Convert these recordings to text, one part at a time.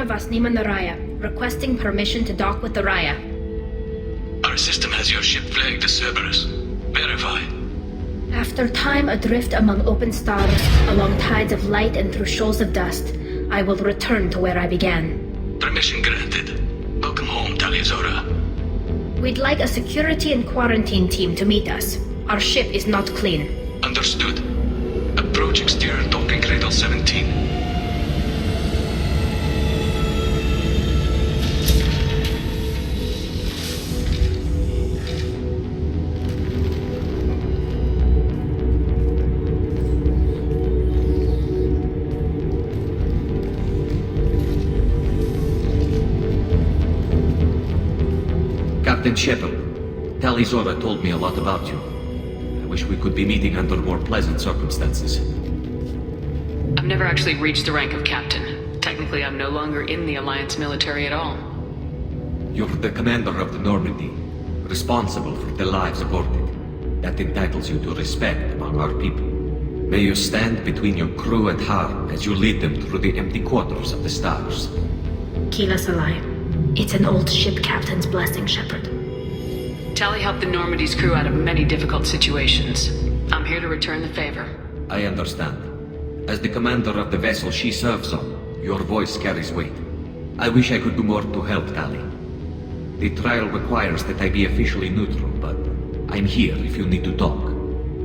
Vasnima Naraya, requesting permission to dock with the Raya. Our system has your ship flagged as Cerberus. Verify. After time adrift among open stars, along tides of light and through shoals of dust, I will return to where I began. Permission granted. Welcome home, TALY ODHODLANÁ. We'd like a security and quarantine team to meet us. Our ship is not clean. Understood. Approach exterior docking cradle 17. Captain Shepard, TALY Zora told me a lot about you. I wish we could be meeting under more pleasant circumstances. I've never actually reached the rank of captain. Technically, I'm no longer in the Alliance military at all. You're the commander of the Normandy, responsible for the lives aborted. That entitles you to respect among our people. May you stand between your crew and harm as you lead them through the empty quarters of the stars. Kila Salai. It's an old ship captain's blessing, Shepard. TALY helped the Normandy's crew out of many difficult situations. I'm here to return the favor. I understand. As the commander of the vessel she serves on, your voice carries weight. I wish I could do more to help TALY. The trial requires that I be officially neutral, but I'm here if you need to talk.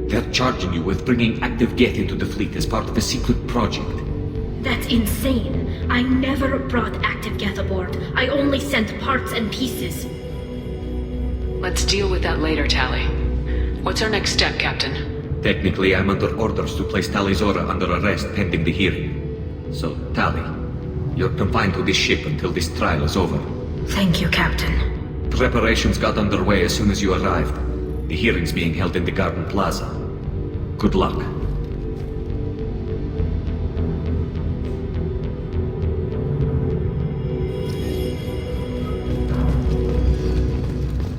They're charging you with bringing active Geth into the fleet as part of a secret project. That's insane. I never brought active Geth aboard. I only sent parts and pieces. Let's deal with that later, TALY. What's our next step, Captain? Technically, I'm under orders to place TALY Zora under arrest pending the hearing. So, TALY, you're confined to this ship until this trial is over. Thank you, Captain. Preparations got underway as soon as you arrived. The hearing's being held in the Garden Plaza. Good luck.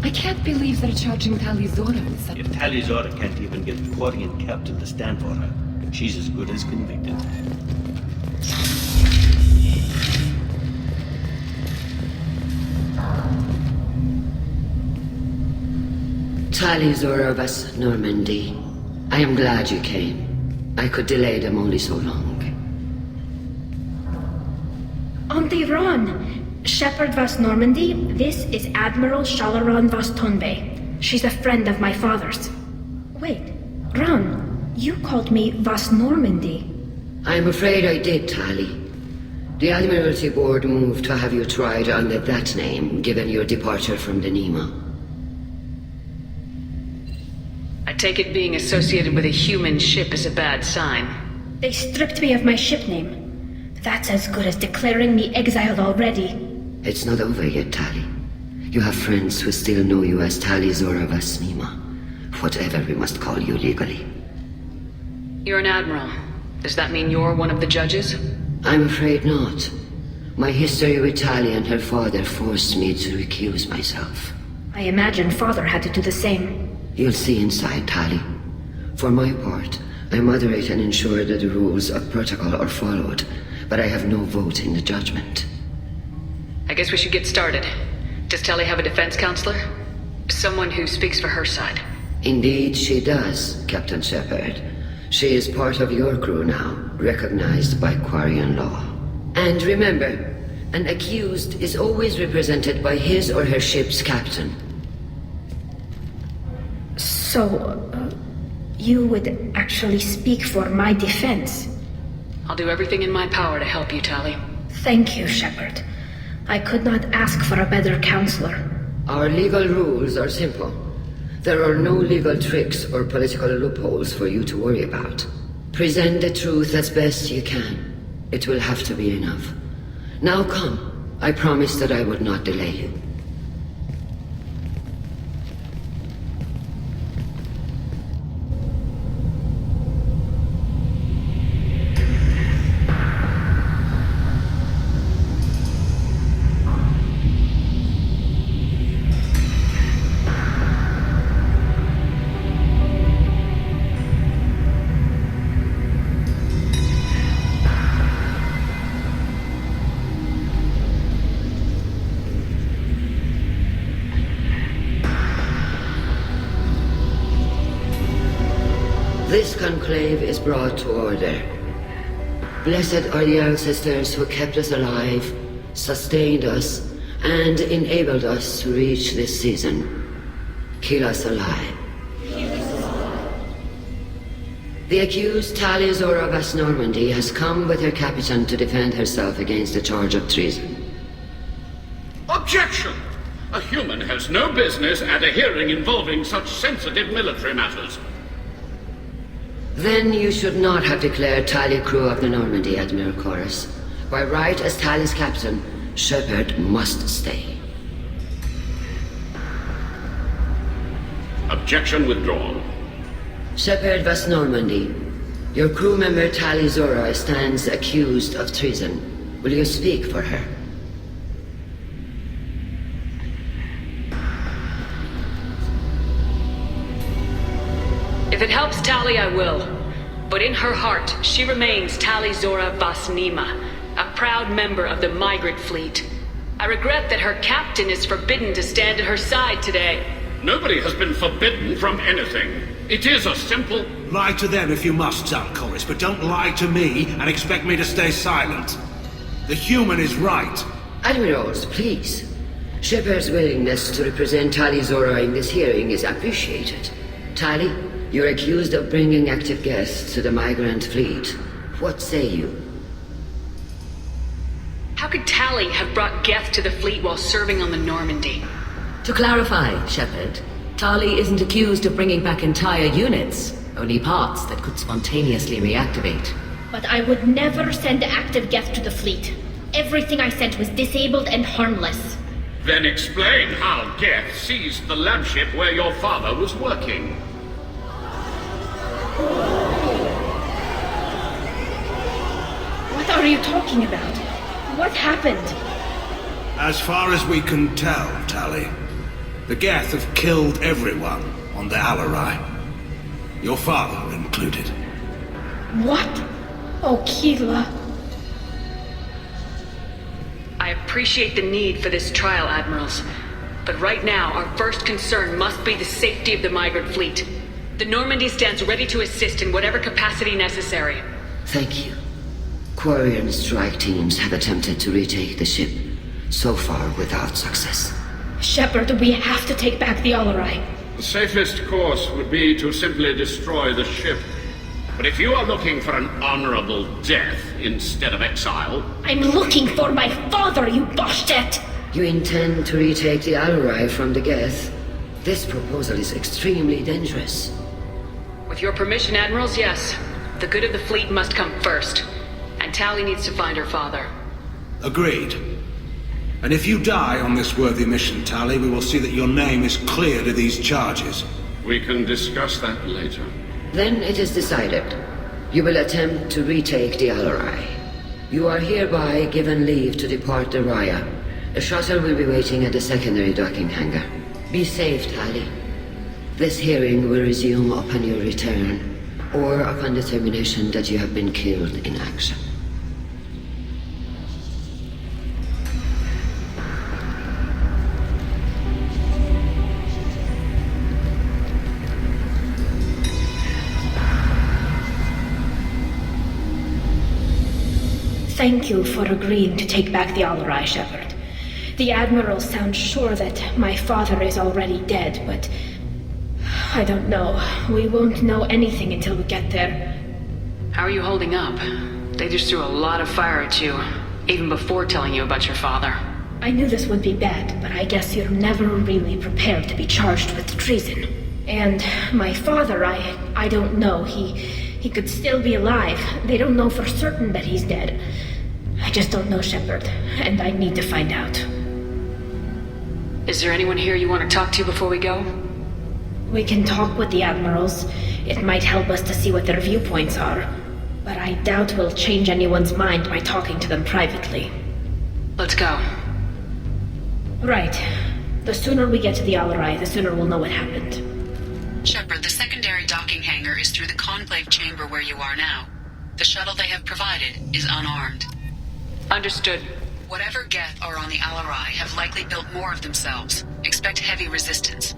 I can't believe they're charging TALY Zora with such... If TALY Zora can't even get the Quarian captain to stand for her, she's as good as convicted. TALY Zora of us, Normandy. I am glad you came. I could delay them only so long. Auntie Ron! Shepard Vas Normandy, this is Admiral Shalaran Vas Tonbe. She's a friend of my father's. Wait, Ron, you called me Vas Normandy. I'm afraid I did, TALY. The Admiralty Board moved to have you tried under that name, given your departure from the Nima. I take it being associated with a human ship is a bad sign. They stripped me of my ship name. That's as good as declaring me exiled already. It's not over yet, TALY. You have friends who still know you as TALY Zora Vas Nima. Whatever we must call you legally. You're an admiral. Does that mean you're one of the judges? I'm afraid not. My history with TALY and her father forced me to recuse myself. I imagine father had to do the same. You'll see inside, TALY. For my part, I moderate and ensure that the rules of protocol are followed, but I have no vote in the judgment. I guess we should get started. Does TALY have a defense counselor? Someone who speaks for her side. Indeed she does, Captain Shepard. She is part of your crew now, recognized by Quarian law. And remember, an accused is always represented by his or her ship's captain. So, you would actually speak for my defense? I'll do everything in my power to help you, TALY. Thank you, Shepard. I could not ask for a better counselor. Our legal rules are simple. There are no legal tricks or political loopholes for you to worry about. Present the truth as best you can. It will have to be enough. Now come. I promised that I would not delay you. This conclave is brought to order. Blessed are the ancestors who kept us alive, sustained us, and enabled us to reach this season. Keep us alive. The accused Talia Zora Vas Normandy has come with her captain to defend herself against a charge of treason. Objection! A human has no business at a hearing involving such sensitive military matters. Then you should not have declared Talia crew of the Normandy, Admiral Chorus. By right as Talia's captain, Shepard must stay. Objection withdrawn. Shepard Vas Normandy, your crew member Talia Zora stands accused of treason. Will you speak for her? If it helps Tali, I will. But in her heart, she remains Tali Zora Vas Nima, a proud member of the migrant fleet. I regret that her captain is forbidden to stand at her side today. Nobody has been forbidden from anything. It is a simple... Lie to them if you must, Zalcoris, but don't lie to me and expect me to stay silent. The human is right. Admirals, please. Shepard's willingness to represent Tali Zora in this hearing is appreciated. Tali, you're accused of bringing active guests to the migrant fleet. What say you? How could Tali have brought Geth to the fleet while serving on the Normandy? To clarify, Shepard, Tali isn't accused of bringing back entire units, only parts that could spontaneously reactivate. But I would never send active Geth to the fleet. Everything I sent was disabled and harmless. Then explain how Geth seized the lab ship where your father was working. What are you talking about? What happened? As far as we can tell, Tali, the Geth have killed everyone on the Alarai. Your father included. What? Oh, Keela. I appreciate the need for this trial, Admirals. But right now, our first concern must be the safety of the migrant fleet. The Normandy stands ready to assist in whatever capacity necessary. Thank you. Quarry and strike teams have attempted to retake the ship, so far without success. Shepard, we have to take back the Alarai. The safest course would be to simply destroy the ship. But if you are looking for an honorable death instead of exile... I'm looking for my father, you bastet! You intend to retake the Alarai from the Geth? This proposal is extremely dangerous. With your permission, Admirals, yes. The good of the fleet must come first. And Tali needs to find her father. Agreed. And if you die on this worthy mission, Tali, we will see that your name is cleared of these charges. We can discuss that later. Then it is decided. You will attempt to retake the Alarai. You are hereby given leave to depart the Raya. A shuttle will be waiting at the secondary docking hangar. Be safe, Tali. This hearing will resume upon your return, or upon determination that you have been killed in action. Thank you for agreeing to take back the Alarai, Shepard. The Admiral sounds sure that my father is already dead, but... I don't know. We won't know anything until we get there. How are you holding up? They just threw a lot of fire at you, even before telling you about your father. I knew this would be bad, but I guess you're never really prepared to be charged with treason. And my father, I don't know. He could still be alive. They don't know for certain that he's dead. I just don't know, Shepard, and I need to find out. Is there anyone here you want to talk to before we go? We can talk with the Admirals. It might help us to see what their viewpoints are. But I doubt we'll change anyone's mind by talking to them privately. Let's go. Right. The sooner we get to the Alarai, the sooner we'll know what happened. Shepard, the secondary docking hangar is through the conclave chamber where you are now. The shuttle they have provided is unarmed. Understood. Whatever Geth are on the Alarai have likely built more of themselves. Expect heavy resistance.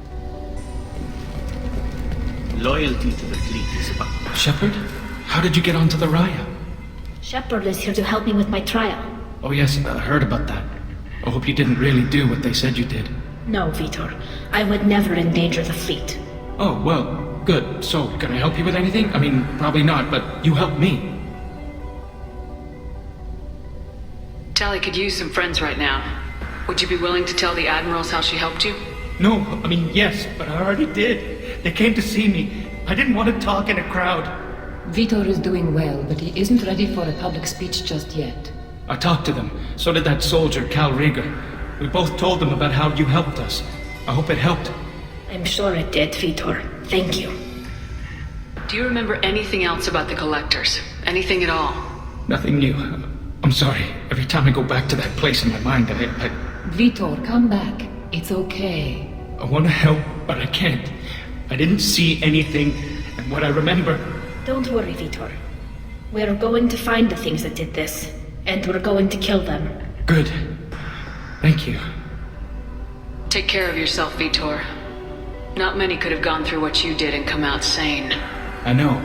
Loyalty to the fleet is about... Shepard? How did you get onto the Raya? Shepard is here to help me with my trial. Oh yes, I heard about that. I hope you didn't really do what they said you did. No, Vitor. I would never endanger the fleet. Oh, well, good. So, can I help you with anything? I mean, probably not, but you helped me. Tally could use some friends right now. Would you be willing to tell the Admirals how she helped you? No, I mean, yes, but I already did. They came to see me. I didn't want to talk in a crowd. Vitor is doing well, but he isn't ready for a public speech just yet. I talked to them. So did that soldier, Cal Rieger. We both told them about how you helped us. I hope it helped. I'm sure it did, Vitor. Thank you. Do you remember anything else about the Collectors? Anything at all? Nothing new. I'm sorry. Every time I go back to that place in my mind, I Vitor, come back. It's okay. I want to help, but I can't. I didn't see anything, and what I remember... Don't worry, Vitor. We're going to find the things that did this, and we're going to kill them. Good. Thank you. Take care of yourself, Vitor. Not many could have gone through what you did and come out sane. I know.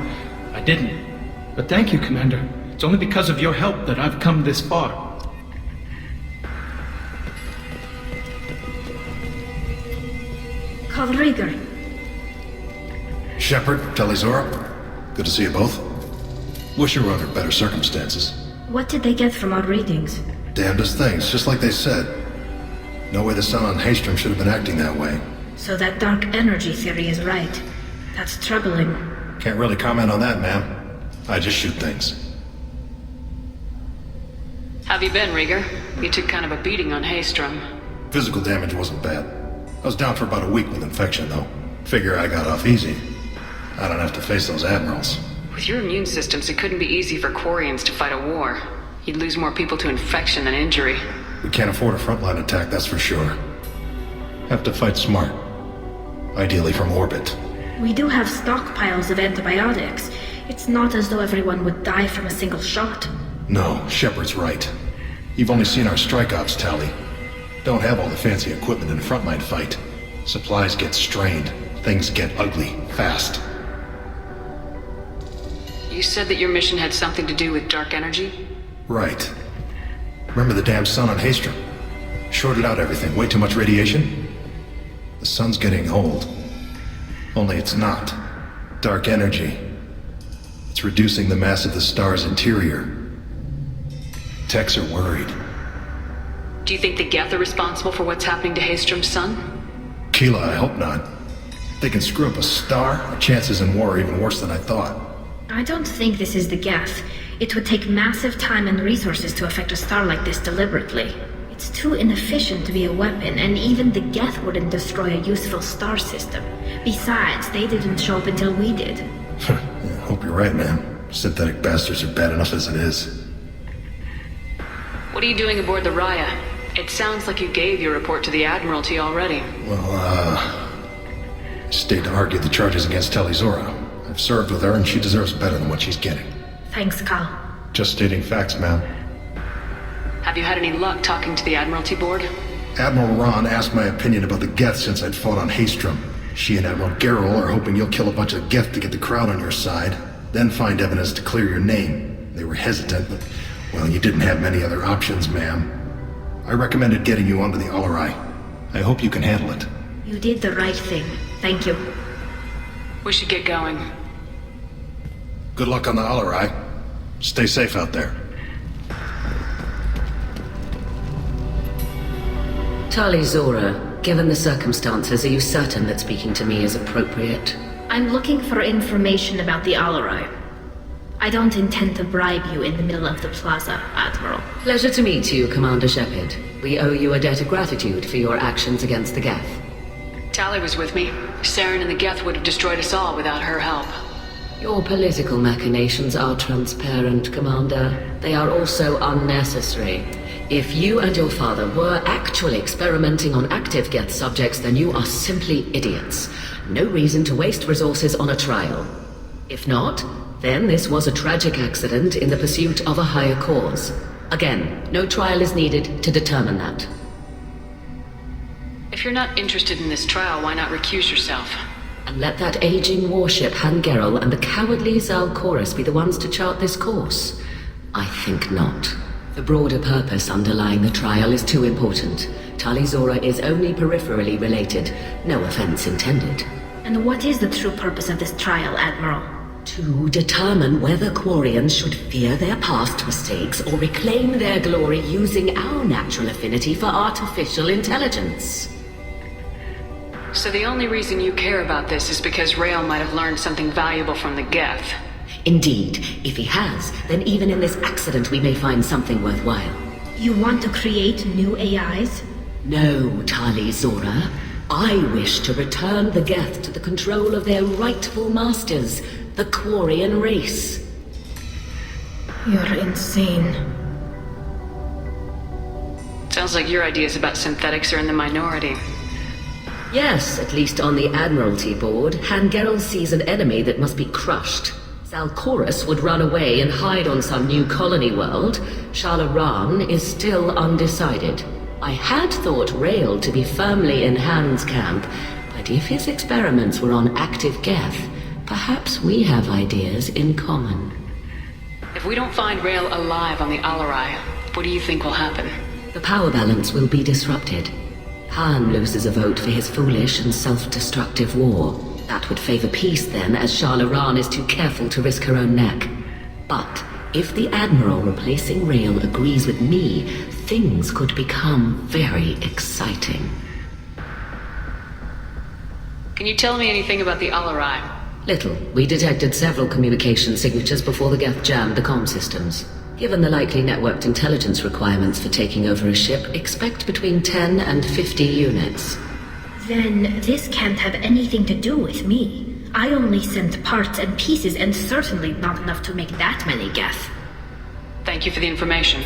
I didn't. But thank you, Commander. It's only because of your help that I've come this far. Cal Rieger. Shepard, Telizora, good to see you both. Wish you were under better circumstances. What did they get from our readings? Damnedest things, just like they said. No way the sun on Haystrom should have been acting that way. So that dark energy theory is right. That's troubling. Can't really comment on that, ma'am. I just shoot things. Have you been, Rieger? You took kind of a beating on Haystrom. Physical damage wasn't bad. I was down for about a week with infection, though. Figure I got off easy. I don't have to face those admirals. With your immune systems, it couldn't be easy for Quarians to fight a war. You'd lose more people to infection than injury. We can't afford a frontline attack, that's for sure. Have to fight smart. Ideally from orbit. We do have stockpiles of antibiotics. It's not as though everyone would die from a single shot. No, Shepard's right. You've only seen our strike ops, Tally. Don't have all the fancy equipment in a frontline fight. Supplies get strained. Things get ugly, fast. You said that your mission had something to do with dark energy? Right. Remember the damn sun on Haystrom? Shorted out everything. Way too much radiation? The sun's getting old. Only it's not. Dark energy. It's reducing the mass of the star's interior. Techs are worried. Do you think the Geth are responsible for what's happening to Haystrom's sun? Keela, I hope not. They can screw up a star. Our chances in war are even worse than I thought. I don't think this is the Geth. It would take massive time and resources to affect a star like this deliberately. It's too inefficient to be a weapon, and even the Geth wouldn't destroy a useful star system. Besides, they didn't show up until we did. Yeah, hope you're right, man. Synthetic bastards are bad enough as it is. What are you doing aboard the Raya? It sounds like you gave your report to the Admiralty already. Well, I stayed to argue the charges against Telizora. I've served with her, and she deserves better than what she's getting. Thanks, Cal. Just stating facts, ma'am. Have you had any luck talking to the Admiralty board? Admiral Ron asked my opinion about the Geth since I'd fought on Haystrom. She and Admiral Garrel are hoping you'll kill a bunch of Geth to get the crowd on your side, then find evidence to clear your name. They were hesitant, but, well, you didn't have many other options, ma'am. I recommended getting you onto the Alarai. I hope you can handle it. You did the right thing. Thank you. We should get going. Good luck on the Alarai. Stay safe out there. Tali Zora, given the circumstances, are you certain that speaking to me is appropriate? I'm looking for information about the Alarai. I don't intend to bribe you in the middle of the plaza, Admiral. Pleasure to meet you, Commander Shepard. We owe you a debt of gratitude for your actions against the Geth. Tali was with me. Saren and the Geth would have destroyed us all without her help. Your political machinations are transparent, Commander. They are also unnecessary. If you and your father were actually experimenting on active Geth subjects, then you are simply idiots. No reason to waste resources on a trial. If not, then this was a tragic accident in the pursuit of a higher cause. Again, no trial is needed to determine that. If you're not interested in this trial, why not recuse yourself? And let that aging warship Hangerel and the cowardly Zalchorus be the ones to chart this course? I think not. The broader purpose underlying the trial is too important. Tali Zora is only peripherally related. No offense intended. And what is the true purpose of this trial, Admiral? To determine whether Quarians should fear their past mistakes or reclaim their glory using our natural affinity for artificial intelligence. So the only reason you care about this is because Rael might have learned something valuable from the Geth. Indeed. If he has, then even in this accident we may find something worthwhile. You want to create new AIs? No, Tali Zora. I wish to return the Geth to the control of their rightful masters, the Quarian race. You're insane. Sounds like your ideas about synthetics are in the minority. Yes, at least on the Admiralty board, Hangerel sees an enemy that must be crushed. Zalchorus would run away and hide on some new colony world. Shalaran is still undecided. I had thought Rael to be firmly in Han's camp, but if his experiments were on active Geth, perhaps we have ideas in common. If we don't find Rael alive on the Alarai, what do you think will happen? The power balance will be disrupted. Han loses a vote for his foolish and self-destructive war. That would favor peace then, as Shalaran is too careful to risk her own neck. But if the Admiral replacing Rael agrees with me, things could become very exciting. Can you tell me anything about the Alarai? Little. We detected several communication signatures before the Geth jammed the comm systems. Given the likely networked intelligence requirements for taking over a ship, expect between 10 and 50 units. Then this can't have anything to do with me. I only sent parts and pieces, and certainly not enough to make that many Geth. Thank you for the information.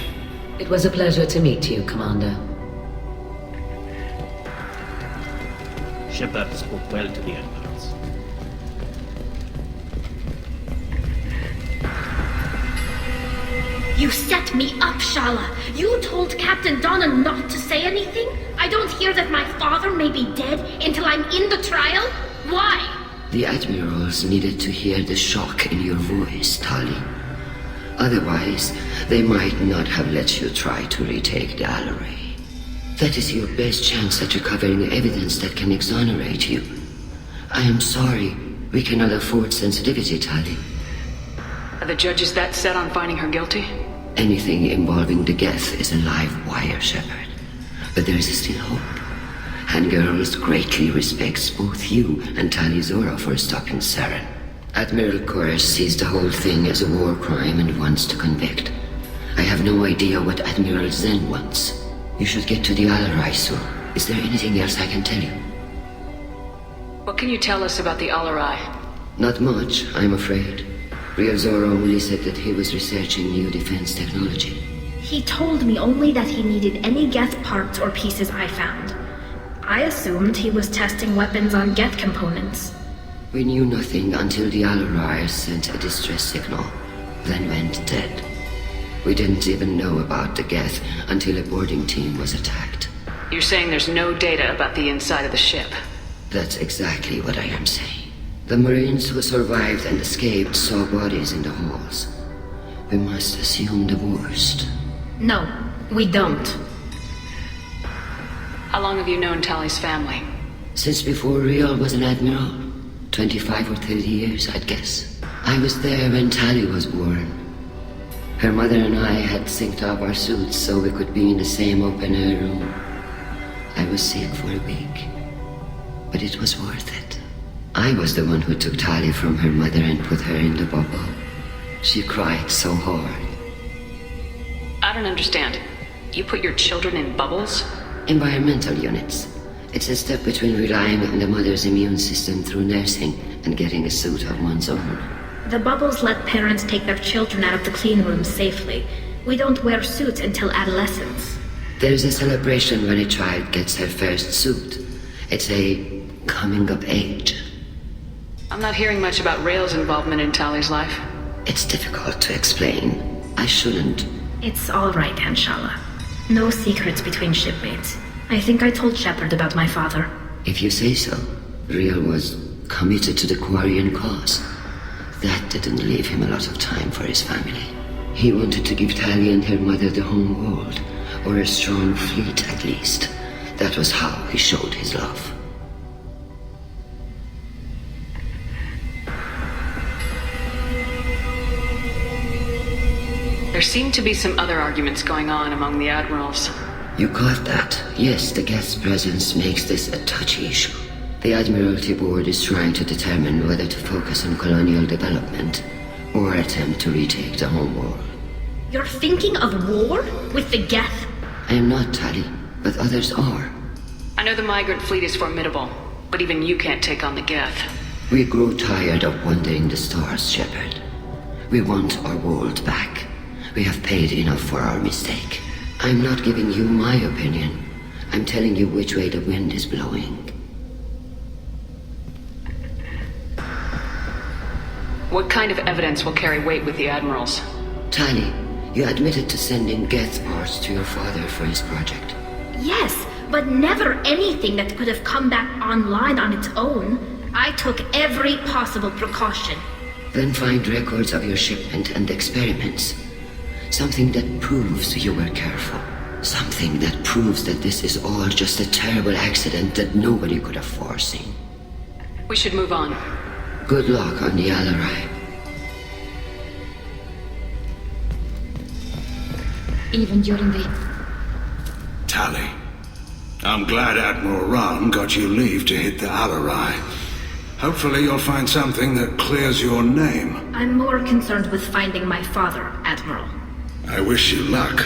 It was a pleasure to meet you, Commander. Shepard spoke well to the admirals. You set me up, Shala. You told Captain Donna not to say anything? I don't hear that my father may be dead until I'm in the trial? Why? The admirals needed to hear the shock in your voice, Tali. Otherwise, they might not have let you try to retake the Alarai. That is your best chance at recovering evidence that can exonerate you. I am sorry. We cannot afford sensitivity, Tali. Are the judges that set on finding her guilty? Anything involving the Geth is a live wire, Shepard. But there is still hope. Hangerel greatly respects both you and Tali Zora for stopping Saren. Admiral Koresh sees the whole thing as a war crime and wants to convict. I have no idea what Admiral Zen wants. You should get to the Alarai soon. Is there anything else I can tell you? What can you tell us about the Alarai? Not much, I'm afraid. Real Zora only said that he was researching new defense technology. He told me only that he needed any Geth parts or pieces I found. I assumed he was testing weapons on Geth components. We knew nothing until the Alarai sent a distress signal, then went dead. We didn't even know about the Geth until a boarding team was attacked. You're saying there's no data about the inside of the ship? That's exactly what I am saying. The Marines who survived and escaped saw bodies in the halls. We must assume the worst. No, we don't. How long have you known Tali's family? Since before Real was an admiral. 25 or 30 years, I'd guess. I was there when Tali was born. Her mother and I had synced up our suits so we could be in the same open-air room. I was sick for a week, but it was worth it. I was the one who took Tali from her mother and put her in the bubble. She cried so hard. I don't understand. You put your children in bubbles? Environmental units. It's a step between relying on the mother's immune system through nursing and getting a suit of one's own. The bubbles let parents take their children out of the clean rooms safely. We don't wear suits until adolescence. There's a celebration when a child gets her first suit. It's a coming of age. I'm not hearing much about Rael's involvement in Tali's life. It's difficult to explain. I shouldn't. It's all right, Anshala. No secrets between shipmates. I think I told Shepard about my father. If you say so. Real was committed to the Quarian cause. That didn't leave him a lot of time for his family. He wanted to give Tali and her mother the home world, or a strong fleet at least. That was how he showed his love. There seem to be some other arguments going on among the admirals. You caught that? Yes, the Geth's presence makes this a touchy issue. The Admiralty Board is trying to determine whether to focus on colonial development or attempt to retake the home world. You're thinking of war with the Geth? I am not, Tali, but others are. I know the migrant fleet is formidable, but even you can't take on the Geth. We grow tired of wandering the stars, Shepard. We want our world back. We have paid enough for our mistake. I'm not giving you my opinion. I'm telling you which way the wind is blowing. What kind of evidence will carry weight with the admirals? Tali, you admitted to sending Geth parts to your father for his project. Yes, but never anything that could have come back online on its own. I took every possible precaution. Then find records of your shipment and experiments. Something that proves you were careful. Something that proves that this is all just a terrible accident that nobody could have foreseen. We should move on. Good luck on the Alarai. Even during the... Tali, I'm glad Admiral Ron got you leave to hit the Alarai. Hopefully you'll find something that clears your name. I'm more concerned with finding my father, Admiral. I wish you luck.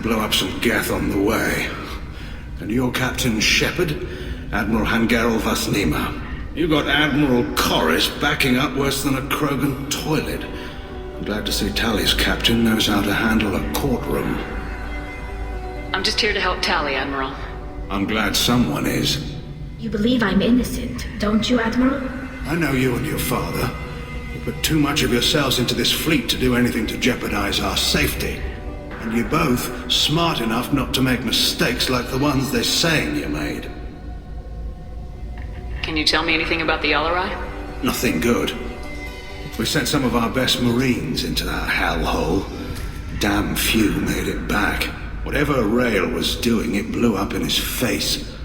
Blow up some Geth on the way. And you're Captain Shepard, Admiral Hangarel Vasnima. You got Admiral Corris backing up worse than a Krogan toilet. I'm glad to see Tali's captain knows how to handle a courtroom. I'm just here to help Tali, Admiral. I'm glad someone is. You believe I'm innocent, don't you, Admiral? I know you and your father. You put too much of yourselves into this fleet to do anything to jeopardize our safety. And you're both smart enough not to make mistakes like the ones they're saying you made. Can you tell me anything about the Alarai? Nothing good. We sent some of our best Marines into that hellhole. Damn few made it back. Whatever Rail was doing, it blew up in his face.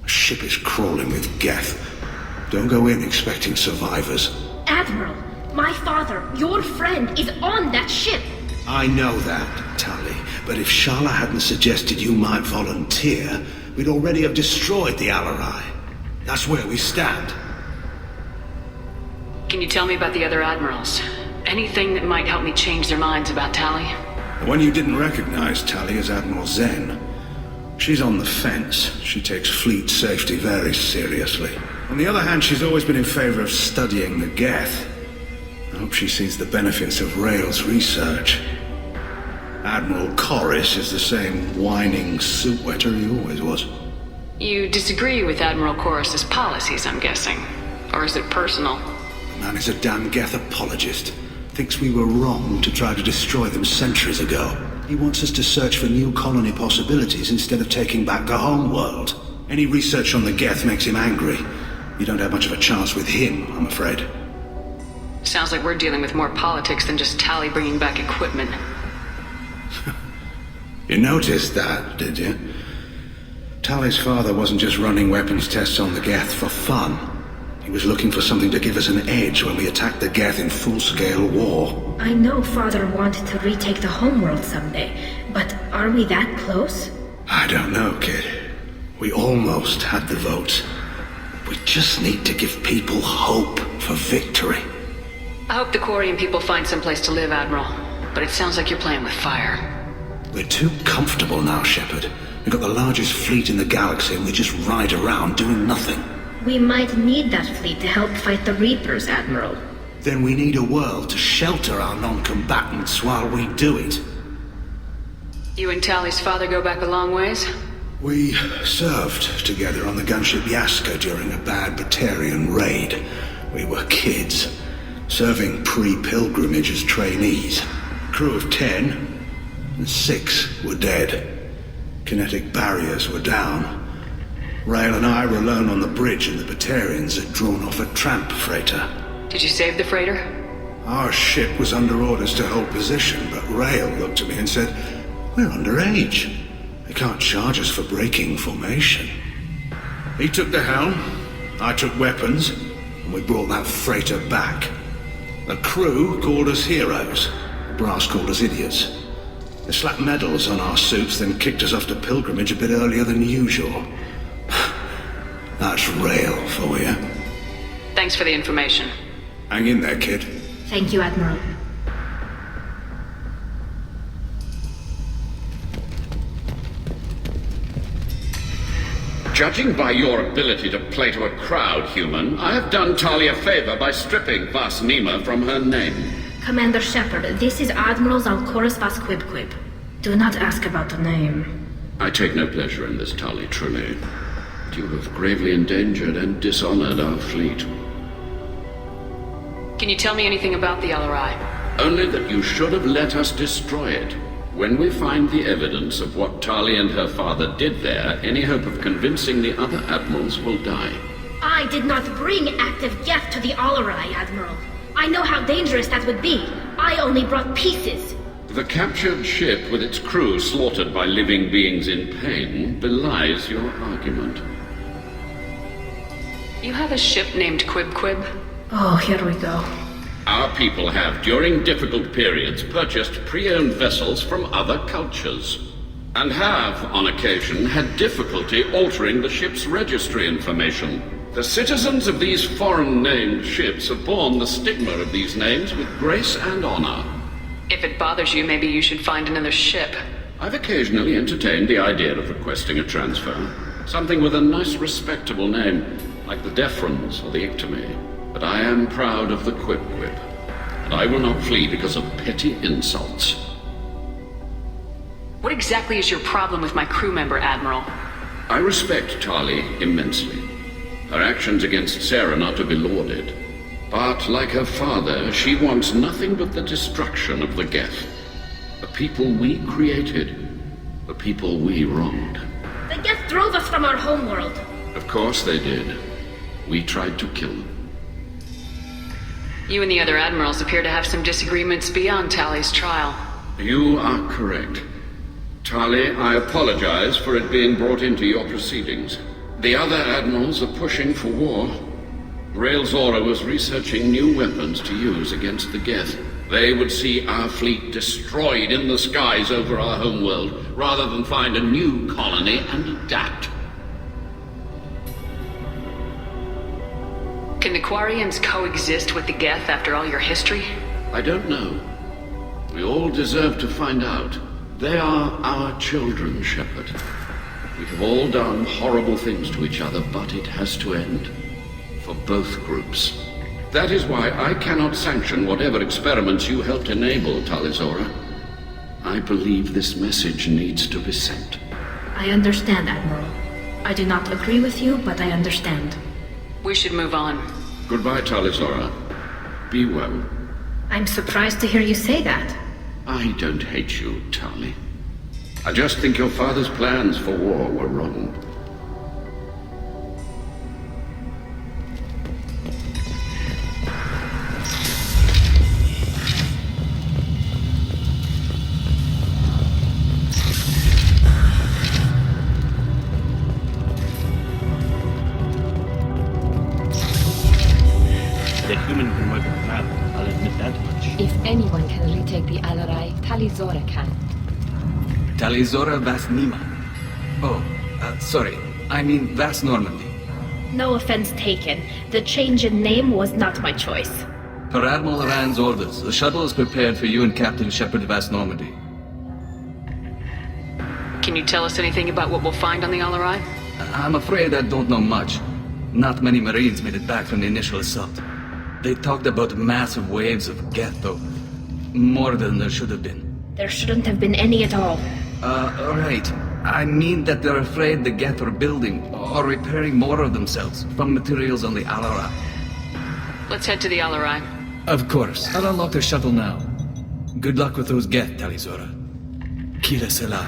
A ship is crawling with Geth. Don't go in expecting survivors. Admiral, my father, your friend, is on that ship. I know that, Tali, but if Shala hadn't suggested you might volunteer, we'd already have destroyed the Alarai. That's where we stand. Can you tell me about the other admirals? Anything that might help me change their minds about Tali? The one you didn't recognize, Tali, is Admiral Zen. She's on the fence. She takes fleet safety very seriously. On the other hand, she's always been in favor of studying the Geth. I hope she sees the benefits of Rail's research. Admiral Corris is the same whining suit wetter he always was. You disagree with Admiral Corris's policies, I'm guessing. Or is it personal? The man is a damn Geth apologist. Thinks we were wrong to try to destroy them centuries ago. He wants us to search for new colony possibilities instead of taking back the home world. Any research on the Geth makes him angry. You don't have much of a chance with him, I'm afraid. Sounds like we're dealing with more politics than just Tali bringing back equipment. You noticed that, did you? Tali's father wasn't just running weapons tests on the Geth for fun. He was looking for something to give us an edge when we attacked the Geth in full-scale war. I know Father wanted to retake the homeworld someday, but are we that close? I don't know, kid. We almost had the votes. We just need to give people hope for victory. I hope the Quarian people find someplace to live, Admiral. But it sounds like you're playing with fire. We're too comfortable now, Shepard. We've got the largest fleet in the galaxy and we just ride around doing nothing. We might need that fleet to help fight the Reapers, Admiral. Then we need a world to shelter our non-combatants while we do it. You and Tali's father go back a long ways? We served together on the gunship Yaska during a bad Batarian raid. We were kids, serving pre-pilgrimage as trainees. Crew of 10, and 6 were dead. Kinetic barriers were down. Rael and I were alone on the bridge and the Batarians had drawn off a tramp freighter. Did you save the freighter? Our ship was under orders to hold position, but Rael looked at me and said, "We're underage. They can't charge us for breaking formation." He took the helm, I took weapons, and we brought that freighter back. The crew called us heroes. The brass called us idiots. They slapped medals on our suits, then kicked us off to pilgrimage a bit earlier than usual. That's Rael for you. Thanks for the information. Hang in there, kid. Thank you, Admiral. Judging by your ability to play to a crowd, human, I have done Tali a favor by stripping Vas Nima from her name. Commander Shepard, this is Admiral Zalkorus Vas Quibquib. Do not ask about the name. I take no pleasure in this, Tali, truly. You have gravely endangered and dishonored our fleet. Can you tell me anything about the LRI? Only that you should have let us destroy it. When we find the evidence of what Tali and her father did there, any hope of convincing the other admirals will die. I did not bring active Geth to the Alarai, Admiral. I know how dangerous that would be. I only brought pieces. The captured ship with its crew slaughtered by living beings in pain belies your argument. You have a ship named Quib? Oh, here we go. Our people have, during difficult periods, purchased pre-owned vessels from other cultures, and have, on occasion, had difficulty altering the ship's registry information. The citizens of these foreign-named ships have borne the stigma of these names with grace and honor. If it bothers you, maybe you should find another ship. I've occasionally entertained the idea of requesting a transfer. Something with a nice, respectable name, like the Defrons or the Ictomy. But I am proud of the Quib, and I will not flee because of petty insults. What exactly is your problem with my crew member, Admiral? I respect Tali immensely. Her actions against Sarah are not to be lauded. But, like her father, she wants nothing but the destruction of the Geth. The people we created. The people we wronged. The Geth drove us from our homeworld. Of course they did. We tried to kill them. You and the other admirals appear to have some disagreements beyond Tali's trial. You are correct. Tali, I apologize for it being brought into your proceedings. The other admirals are pushing for war. Rael Zora was researching new weapons to use against the Geth. They would see our fleet destroyed in the skies over our homeworld, rather than find a new colony and adapt. Can the Quarians coexist with the Geth after all your history? I don't know. We all deserve to find out. They are our children, Shepard. We have all done horrible things to each other, but it has to end. For both groups. That is why I cannot sanction whatever experiments you helped enable, Tali Zora. I believe this message needs to be sent. I understand, Admiral. I do not agree with you, but I understand. We should move on. Goodbye, Tali Zora. Be well. I'm surprised to hear you say that. I don't hate you, Tali. I just think your father's plans for war were wrong. The human can work with map, I'll admit that much. If anyone can retake the Alarai, Tali Zora can. Tali Zora Vas Nima. Oh, sorry. I mean Vas Normandy. No offense taken. The change in name was not my choice. Per Admiral Rand's orders, the shuttle is prepared for you and Captain Shepard Vas Normandy. Can you tell us anything about what we'll find on the Alarai? I'm afraid I don't know much. Not many Marines made it back from the initial assault. They talked about massive waves of Geth, though. More than there should have been. There shouldn't have been any at all. Right. I mean that they're afraid the Geth are building or repairing more of themselves from materials on the Alarai. Let's head to the Alarai. Of course. I'll unlock the shuttle now. Good luck with those Geth, Tali Zora. Kira Selah.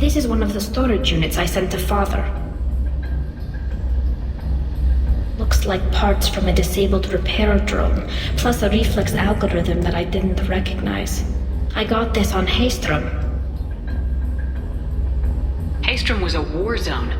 This is one of the storage units I sent to Father. Looks like parts from a disabled repair drone, plus a reflex algorithm that I didn't recognize. I got this on Haystrom. Haystrom was a war zone.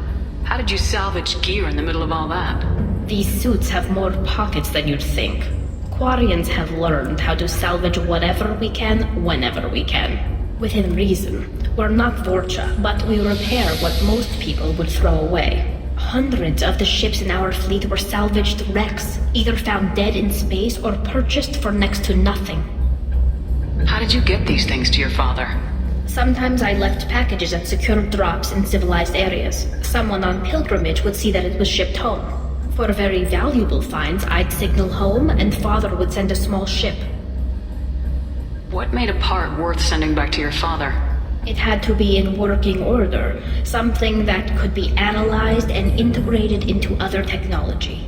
How did you salvage gear in the middle of all that? These suits have more pockets than you'd think. Quarians have learned how to salvage whatever we can, whenever we can. Within reason. We're not Vorcha, but we repair what most people would throw away. Hundreds of the ships in our fleet were salvaged wrecks, either found dead in space or purchased for next to nothing. How did you get these things to your father? Sometimes I left packages at secure drops in civilized areas. Someone on pilgrimage would see that it was shipped home. For very valuable finds, I'd signal home and Father would send a small ship. What made a part worth sending back to your father? It had to be in working order, something that could be analyzed and integrated into other technology.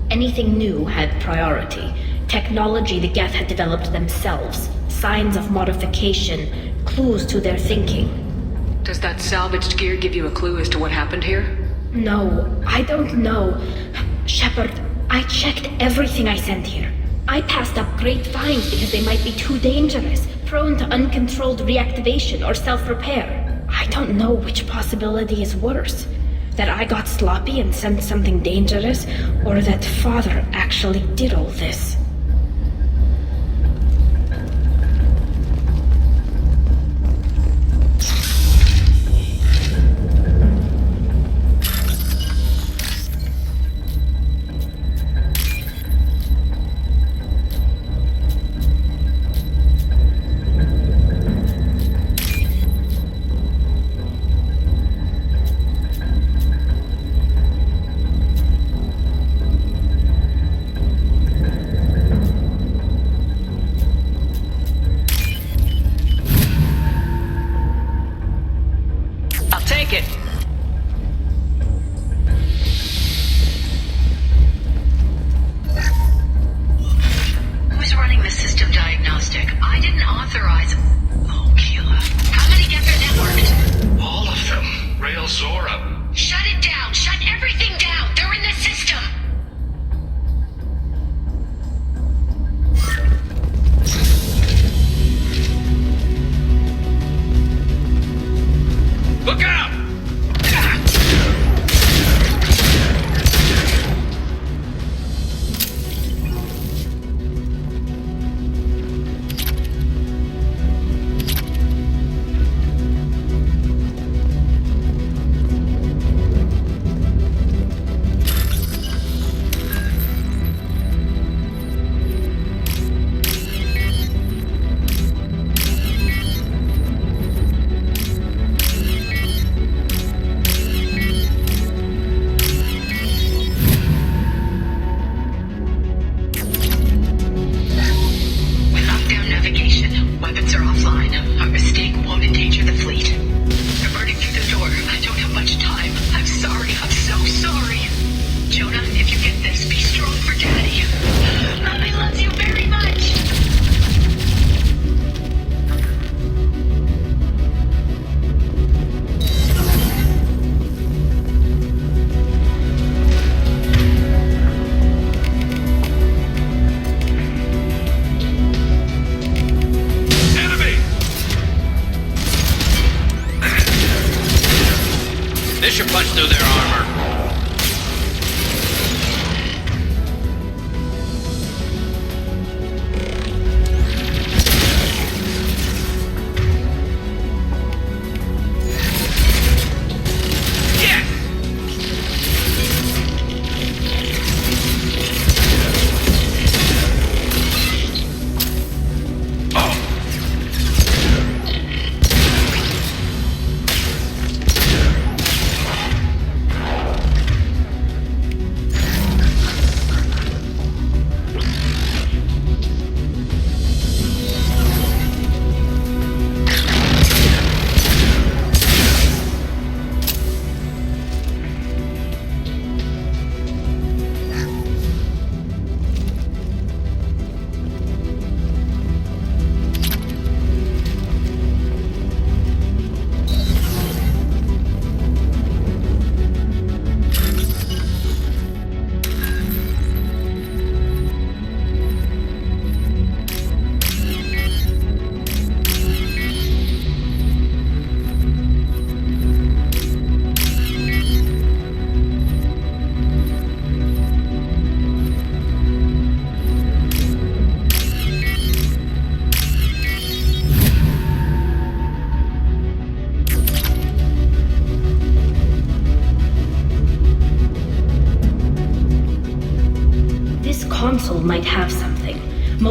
Anything new had priority. Technology the Geth had developed themselves, signs of modification, clues to their thinking. Does that salvaged gear give you a clue as to what happened here? No, I don't know. Shepard, I checked everything I sent here. I passed up great finds because they might be too dangerous, prone to uncontrolled reactivation or self-repair. I don't know which possibility is worse. That I got sloppy and sent something dangerous, or that Father actually did all this.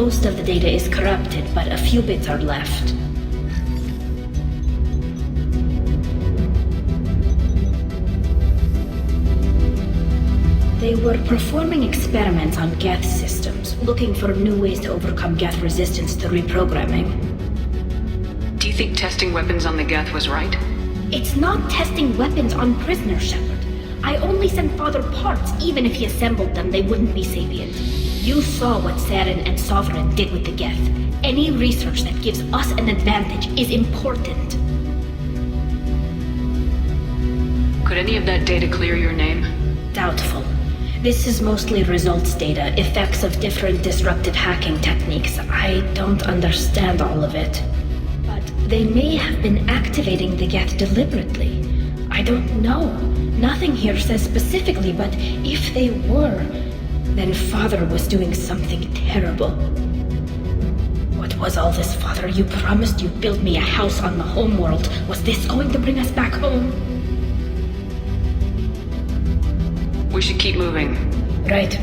most of the data is corrupted, but a few bits are left. They were performing experiments on Geth systems, looking for new ways to overcome Geth resistance to reprogramming. Do you think testing weapons on the Geth was right? It's not testing weapons on prisoners, Shepard. I only sent Father parts. Even if he assembled them, they wouldn't be sapient. You saw what Saren and Sovereign did with the Geth. Any research that gives us an advantage is important. Could any of that data clear your name? Doubtful. This is mostly results data, effects of different disruptive hacking techniques. I don't understand all of it. But they may have been activating the Geth deliberately. I don't know. Nothing here says specifically, but if they were, then Father was doing something terrible. What was all this, Father? You promised you'd build me a house on the homeworld. Was this going to bring us back home? We should keep moving. Right.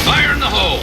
Fire in the hole!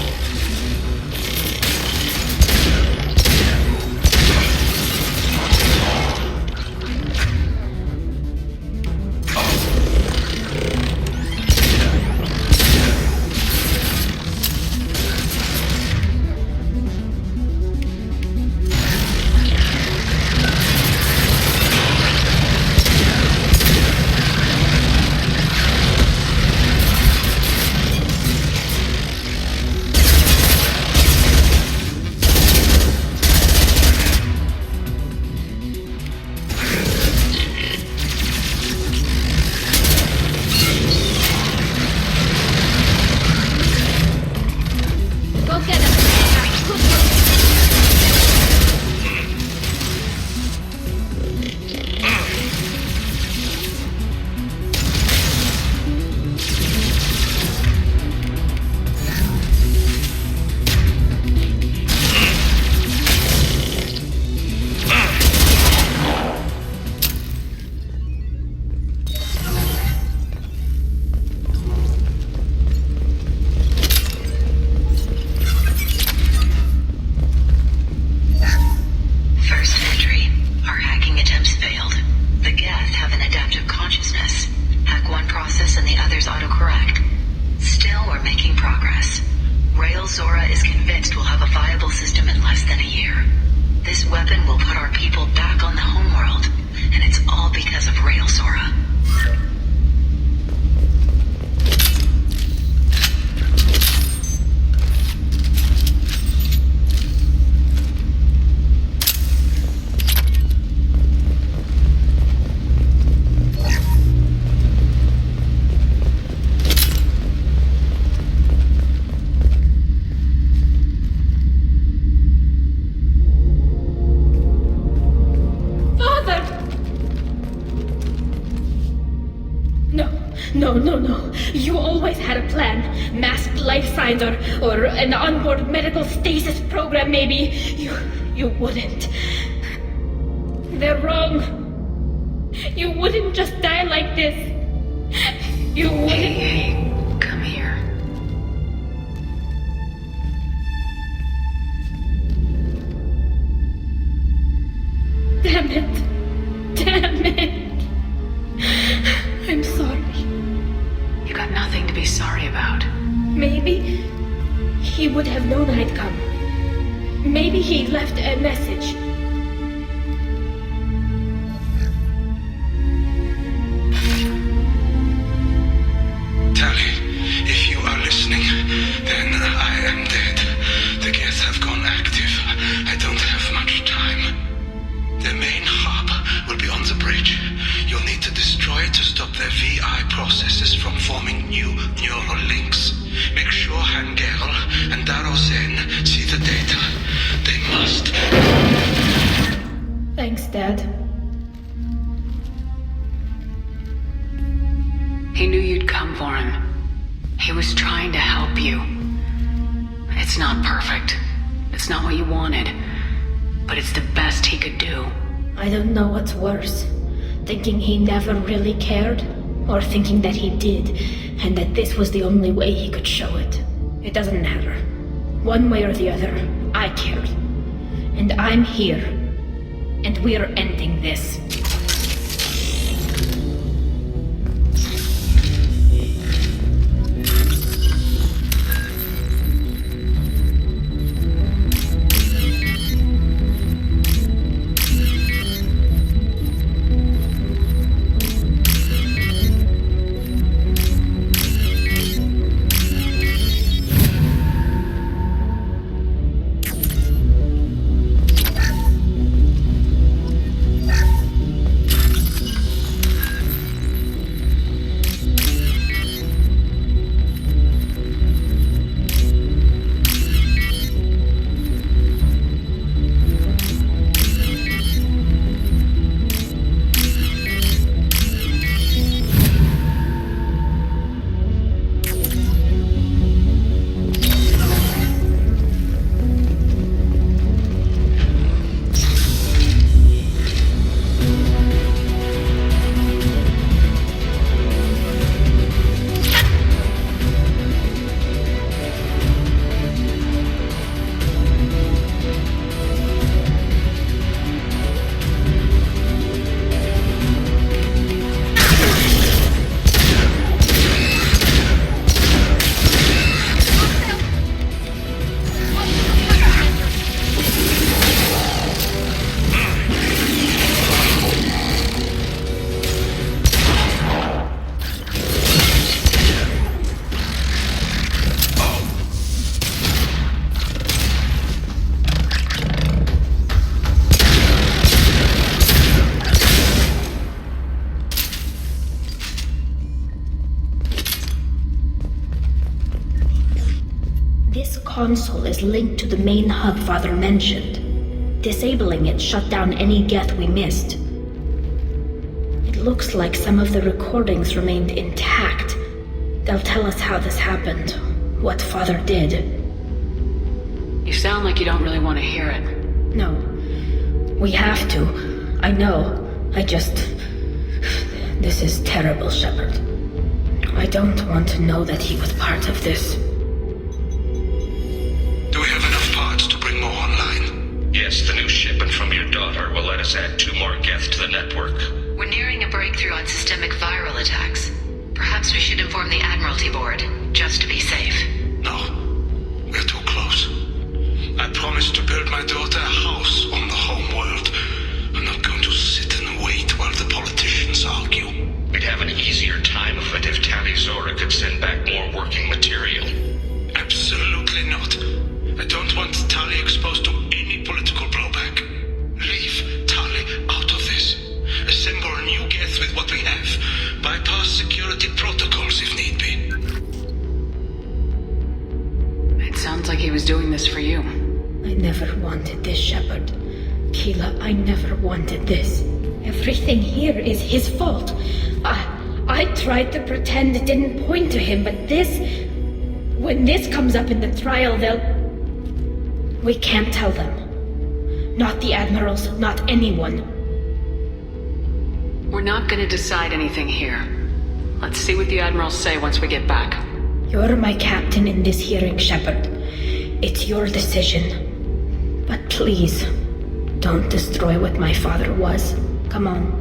No. You always had a plan. Masked life signs or an onboard medical stasis program, maybe. You wouldn't. They're wrong. You wouldn't just die like this. You wouldn't. Hey, come here. Damn it. I'm sorry. You got nothing to be sorry about. Maybe he would have known I'd come. Maybe he left a message. Tally, if you are listening, then I am dead. The Geth have gone active. I don't have much time. The main hub will be on the bridge. You'll need to destroy it to stop Dad. He knew you'd come for him. He was trying to help you. It's not perfect. It's not what you wanted. But it's the best he could do. I don't know what's worse. Thinking he never really cared, or thinking that he did, and that this was the only way he could show it. It doesn't matter. One way or the other, I cared. And I'm here. And we're ending this. Console is linked to the main hub Father mentioned. Disabling it shut down any geth we missed. It looks like some of the recordings remained intact. They'll tell us how this happened, what Father did. You sound like you don't really want to hear it. No. We have to. I know. This is terrible, Shepard. I don't want to know that he was part of this. Do we have enough parts to bring more online? Yes, the new shipment from your daughter will let us add 2 more geth to the network. We're nearing a breakthrough on systemic viral attacks. Perhaps we should inform the Admiralty Board, just to be safe. No. We're too close. I promised to build my daughter a house on the home world. I'm not going to sit and wait while the politicians argue. We'd have an easier time of it if Tali Zora could send back more working material. Absolutely not. I don't want Tali exposed to any political blowback. Leave Tali out of this. Assemble a new geth with what we have. Bypass security protocols if need be. It sounds like he was doing this for you. I never wanted this, Shepard. Keela, I never wanted this. Everything here is his fault. I tried to pretend it didn't point to him, but this... When this comes up in the trial, we can't tell them. Not the admirals, not anyone. We're not gonna decide anything here. Let's see what the admirals say once we get back. You're my captain in this hearing, Shepard. It's your decision. But please, don't destroy what my father was. Come on.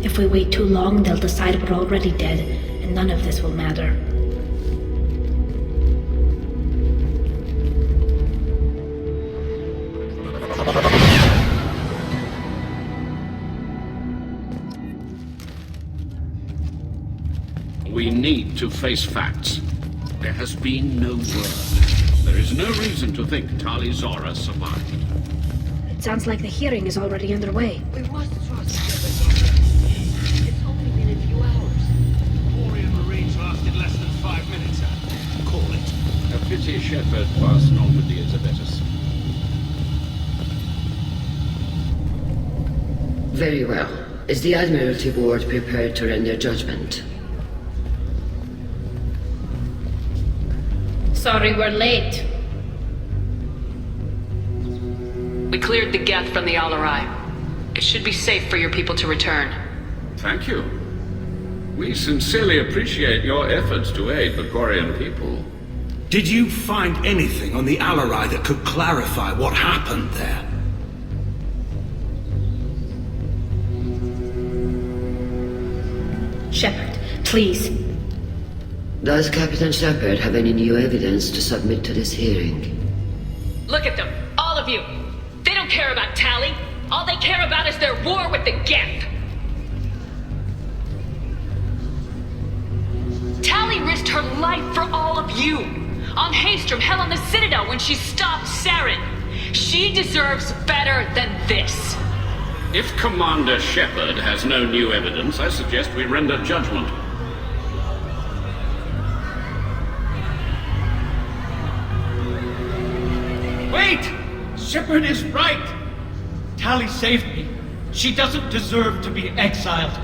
If we wait too long, they'll decide we're already dead, and none of this will matter. We need to face facts. There has been no word. There is no reason to think Tali Zora survived. It sounds like the hearing is already underway. We must trust Shepard. It's only been a few hours. War in Marines lasted less than 5 minutes, call it. A pity Shepard past Normandy is a better Very well. Is the Admiralty Board prepared to render judgment? Sorry we're late. We cleared the Geth from the Alarai. It should be safe for your people to return. Thank you. We sincerely appreciate your efforts to aid the Quarian people. Did you find anything on the Alarai that could clarify what happened there? Shepard, please. Does Captain Shepard have any new evidence to submit to this hearing? Look at them, all of you. They don't care about Tally. All they care about is their war with the Geth. Tally risked her life for all of you. On Haestrom, hell, on the Citadel when she stopped Saren. She deserves better than this. If Commander Shepard has no new evidence, I suggest we render judgment. Wait! Shepard is right! Tally saved me. She doesn't deserve to be exiled.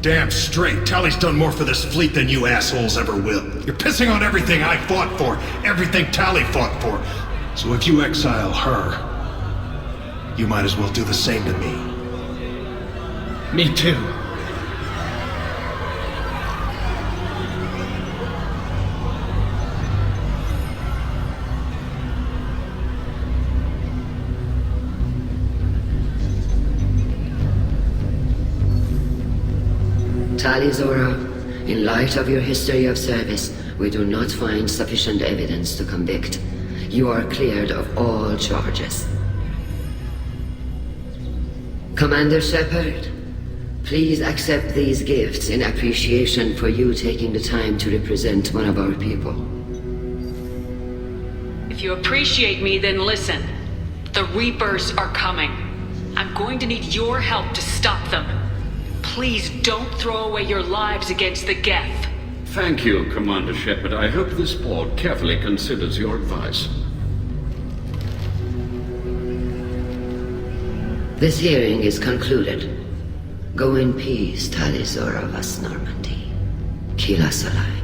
Damn straight. Tally's done more for this fleet than you assholes ever will. You're pissing on everything I fought for, everything Tally fought for. So if you exile her, you might as well do the same to me. Me too. Tali Zora, in light of your history of service, we do not find sufficient evidence to convict. You are cleared of all charges. Commander Shepard, please accept these gifts in appreciation for you taking the time to represent one of our people. If you appreciate me, then listen. The Reapers are coming. I'm going to need your help to stop them. Please don't throw away your lives against the Geth. Thank you, Commander Shepard. I hope this board carefully considers your advice. This hearing is concluded. Go in peace, Tali Zora Vas Normandy. Kila Salai.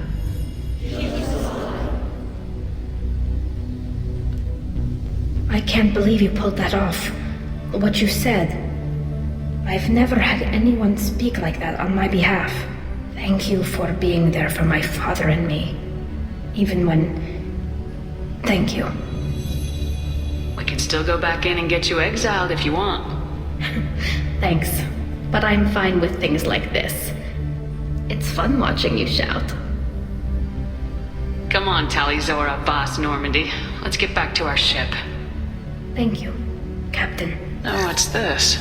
I can't believe you pulled that off. What you said. I've never had anyone speak like that on my behalf. Thank you for being there for my father and me. Even when... Thank you. We can still go back in and get you exiled if you want. Thanks. But I'm fine with things like this. It's fun watching you shout. Come on, Tali Zora, Boss Normandy. Let's get back to our ship. Thank you, Captain. Oh, what's this?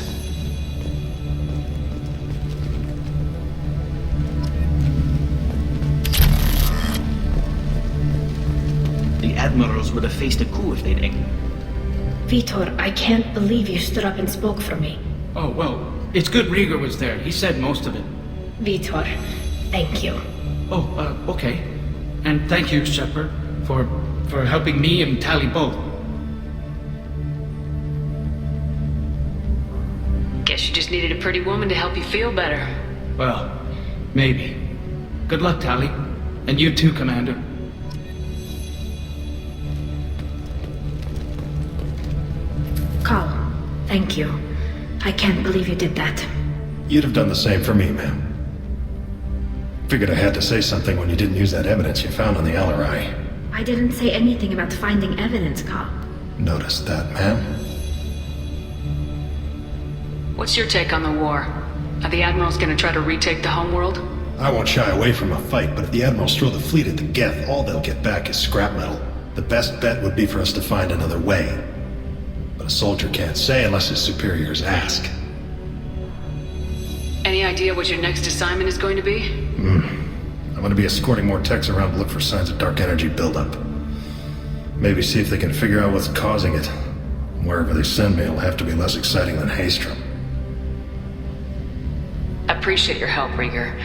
The Admirals would have faced a coup if they'd... Vitor, I can't believe you stood up and spoke for me. Oh, well, it's good Rieger was there. He said most of it. Vitor, thank you. Oh, okay. And thank you, Shepard, for helping me and Tally both. Guess you just needed a pretty woman to help you feel better. Well, maybe. Good luck, Tally. And you too, Commander. Carl, thank you. I can't believe you did that. You'd have done the same for me, ma'am. Figured I had to say something when you didn't use that evidence you found on the Alarai. I didn't say anything about finding evidence, Carl. Noticed that, ma'am. What's your take on the war? Are the Admirals gonna try to retake the homeworld? I won't shy away from a fight, but if the Admirals throw the fleet at the Geth, all they'll get back is scrap metal. The best bet would be for us to find another way. But a soldier can't say unless his superiors ask. Any idea what your next assignment is going to be? I'm going to be escorting more techs around to look for signs of dark energy buildup. Maybe see if they can figure out what's causing it. Wherever they send me, it'll have to be less exciting than Haestrom. I appreciate your help, Rieger.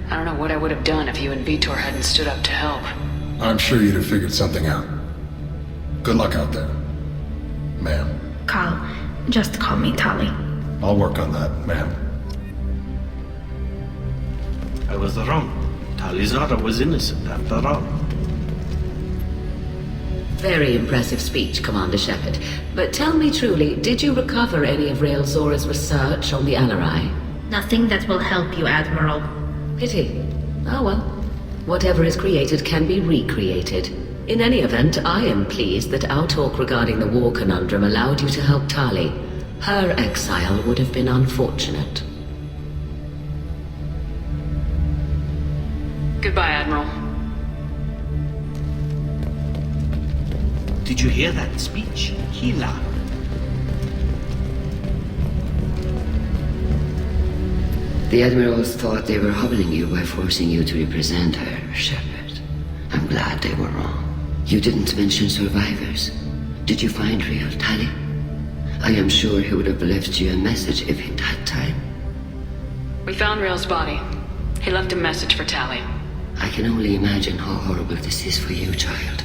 I don't know what I would have done if you and Vitor hadn't stood up to help. I'm sure you'd have figured something out. Good luck out there, ma'am. Carl, just call me Tali. I'll work on that, ma'am. I was wrong. Tali Zora was innocent after all. Very impressive speech, Commander Shepard. But tell me truly, did you recover any of Rael Zora's research on the Alarai? Nothing that will help you, Admiral. Pity. Oh well. Whatever is created can be recreated. In any event, I am pleased that our talk regarding the war conundrum allowed you to help Tali. Her exile would have been unfortunate. Goodbye, Admiral. Did you hear that speech? Hila. The Admirals thought they were humbling you by forcing you to represent her, Shepard. I'm glad they were wrong. You didn't mention survivors. Did you find real Tali? I am sure he would have left you a message if he'd had time. We found Rael's body. He left a message for Tali. I can only imagine how horrible this is for you, child.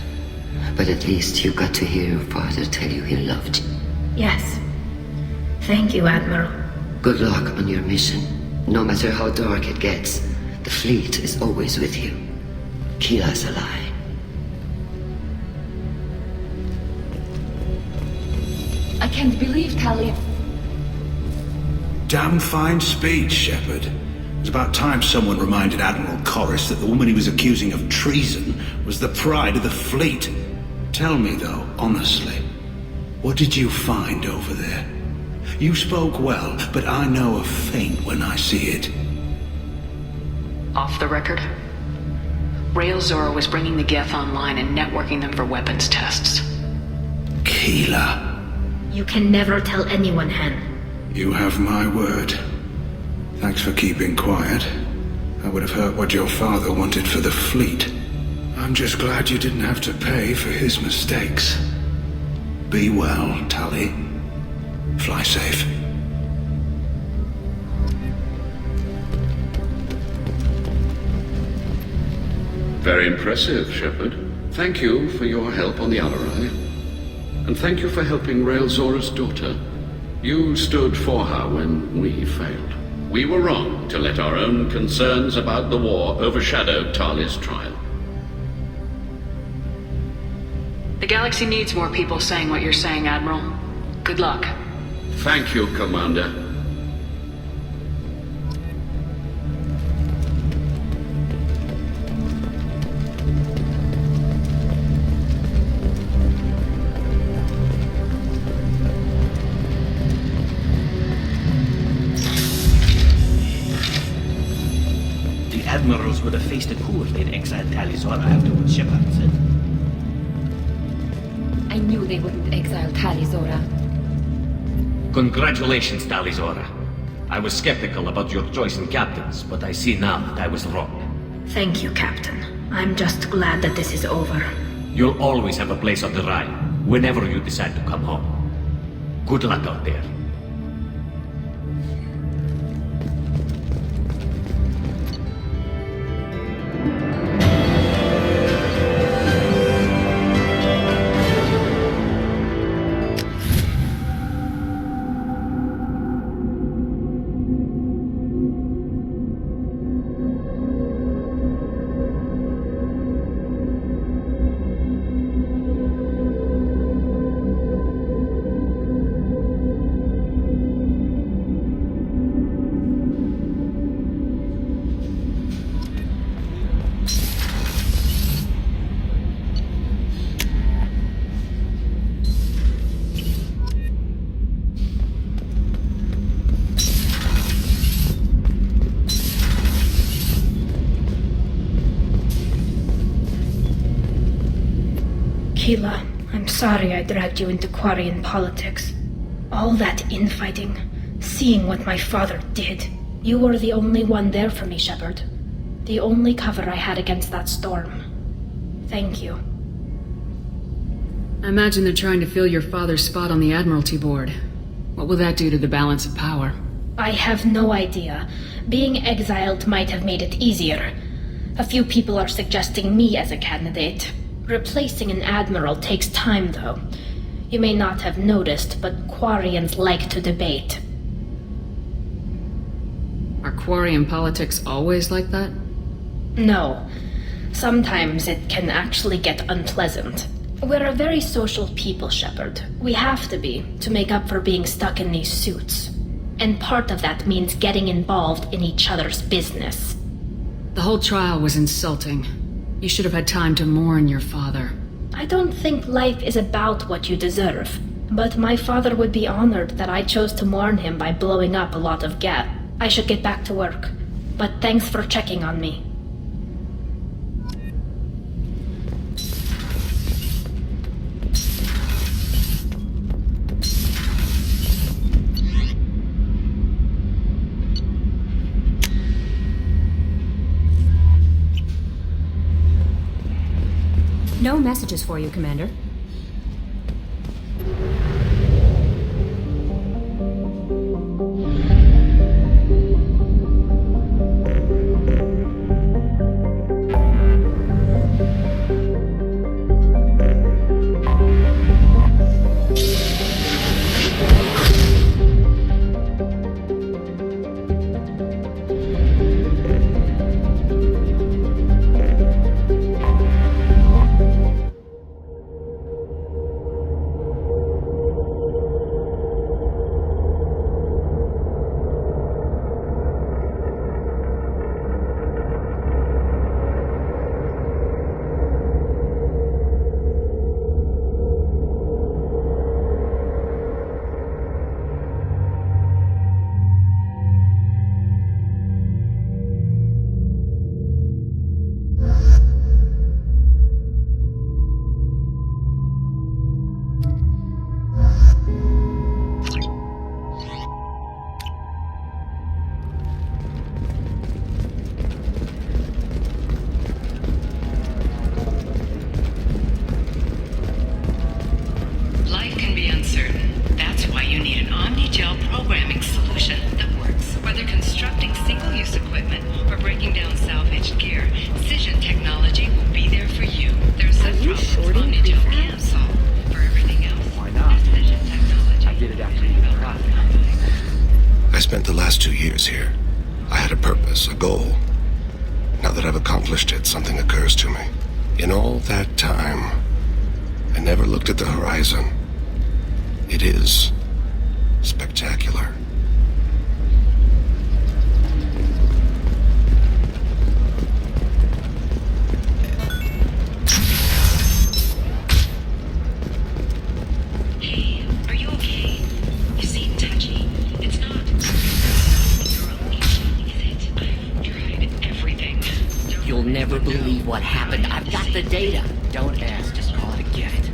But at least you got to hear your father tell you he loved you. Yes. Thank you, Admiral. Good luck on your mission. No matter how dark it gets, the fleet is always with you. Keela's alive. I can't believe Tali... Damn fine speech, Shepard. It was about time someone reminded Admiral Corris that the woman he was accusing of treason was the pride of the fleet. Tell me, though, honestly, what did you find over there? You spoke well, but I know a feint when I see it. Off the record? Rael Zora was bringing the Geth online and networking them for weapons tests. Keela. You can never tell anyone, Hen. You have my word. Thanks for keeping quiet. I would have heard what your father wanted for the fleet. I'm just glad you didn't have to pay for his mistakes. Be well, Tali. Fly safe. Very impressive, Shepard. Thank you for your help on the Alarai. And thank you for helping Rael Zora's daughter. You stood for her when we failed. We were wrong to let our own concerns about the war overshadow Tali's trial. The galaxy needs more people saying what you're saying, Admiral. Good luck. Thank you, Commander. The Admirals would have faced a coup if they'd exiled Tali Zora after what Shepard said. I knew they wouldn't exile Tali Zora. Congratulations, Tali Zora. I was skeptical about your choice in captains, but I see now that I was wrong. Thank you, Captain. I'm just glad that this is over. You'll always have a place on the Rhine, whenever you decide to come home. Good luck out there. Keela, I'm sorry I dragged you into Quarian politics. All that infighting, seeing what my father did. You were the only one there for me, Shepard. The only cover I had against that storm. Thank you. I imagine they're trying to fill your father's spot on the Admiralty Board. What will that do to the balance of power? I have no idea. Being exiled might have made it easier. A few people are suggesting me as a candidate. Replacing an admiral takes time, though. You may not have noticed, but Quarians like to debate. Quarian politics always like that? No. Sometimes it can actually get unpleasant. We're a very social people, Shepard. We have to be, to make up for being stuck in these suits. And part of that means getting involved in each other's business. The whole trial was insulting. You should have had time to mourn your father. I don't think life is about what you deserve. But my father would be honored that I chose to mourn him by blowing up a lot of gas. I should get back to work. But thanks for checking on me. No messages for you, Commander. I spent the last 2 years here. I had a purpose, a goal. Now that I've accomplished it, something occurs to me. In all that time, I never looked at the horizon. It is spectacular. You'll never believe what happened. I've got the data. Don't ask, just call it a gift.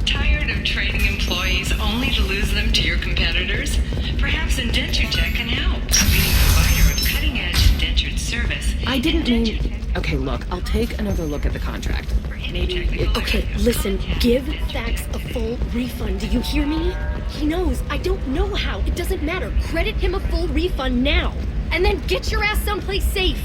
Tired of trading employees only to lose them to your competitors? Perhaps Indenture Tech can help. A leading provider of cutting-edge indentured service. I didn't mean... Okay, look, I'll take another look at the contract. Maybe it... Okay, listen, give Thax a full refund, do you hear me? He knows, I don't know how, it doesn't matter. Credit him a full refund now, and then get your ass someplace safe.